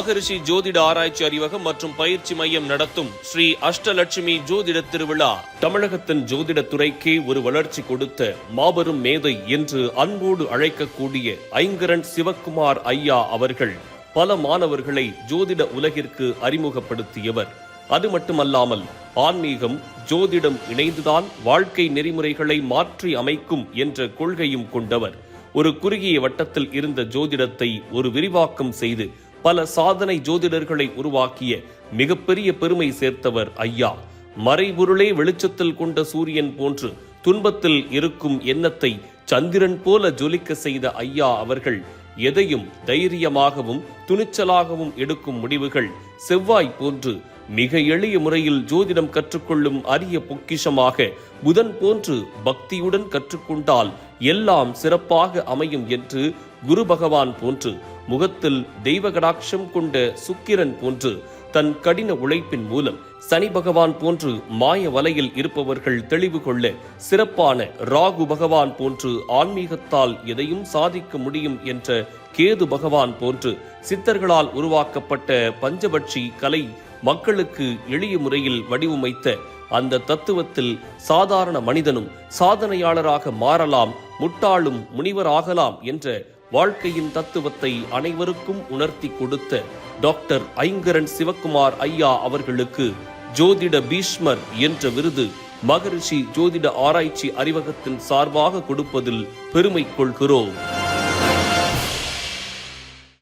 மகரிஷி ஜோதிட ஆராய்ச்சி அறிவகம் மற்றும் பயிற்சி மையம் நடத்தும் ஸ்ரீ அஷ்டலட்சுமி ஜோதிட திருவிழா தமிழகத்தின் ஜோதிட துறைக்கே ஒரு வளர்ச்சி கொடுத்த மாபெரும் மேதை என்று அன்போடு அழைக்கக்கூடிய ஐங்கரன் சிவக்குமார் ஐயா அவர்கள் பல மாணவர்களை ஜோதிட உலகிற்கு அறிமுகப்படுத்தியவர். அது மட்டுமல்லாமல் ஆன்மீகம் ஜோதிடம் இணைந்துதான் வாழ்க்கை நெறிமுறைகளை மாற்றி அமைக்கும் என்ற கொள்கையும் கொண்டவர். ஒரு குறுகிய வட்டத்தில் இருந்த ஜோதிடத்தை ஒரு விரிவாக்கம் செய்து பல சாதனை ஜோதிடர்களை உருவாக்கிய மிகப்பெரிய பெருமை சேர்த்தவர் ஐயா. மறைபொருளே வெளிச்சத்தில் கொண்ட சூரியன் போன்று துன்பத்தில் இருக்கும் எண்ணத்தை சந்திரன் போல ஜொலிக்க செய்த ஐயா அவர்கள் எதையும் தைரியமாகவும் துணிச்சலாகவும் எடுக்கும் முடிவுகள் செவ்வாய் போன்று மிக எளிய முறையில் ஜோதிடம் கற்றுக்கொள்ளும் அரிய பொக்கிஷமாக புதன் போன்று பக்தியுடன் கற்றுக்கொண்டால் எல்லாம் சிறப்பாக அமையும் என்று குரு பகவான் போன்று முகத்தில் தெய்வ கடாட்சம் கொண்ட சுக்கிரன் போன்று தன் கடின உழைப்பின் மூலம் சனி பகவான் போன்று மாய வலையில் இருப்பவர்கள் தெளிவு கொள்ள சிறப்பான ராகு பகவான் போன்று ஆன்மீகத்தால் எதையும் சாதிக்க முடியும் என்ற கேது பகவான் போன்று சித்தர்களால் உருவாக்கப்பட்ட பஞ்சபட்சி கலை மக்களுக்கு எளிய முறையில் வடிவமைத்த அந்த தத்துவத்தில் சாதாரண மனிதனும் சாதனையாளராக மாறலாம், முட்டாளும் முனிவராகலாம் என்ற வாழ்க்கையின் தத்துவத்தை அனைவருக்கும் உணர்த்தி கொடுத்த டாக்டர் ஐங்கரன் சிவக்குமார் ஐயா அவர்களுக்கு ஜோதிட பீஷ்மர் என்ற விருது மகரிஷி ஜோதிட ஆராய்ச்சி அறிவகத்தின் சார்பாக கொடுப்பதில் பெருமை கொள்கிறோம்.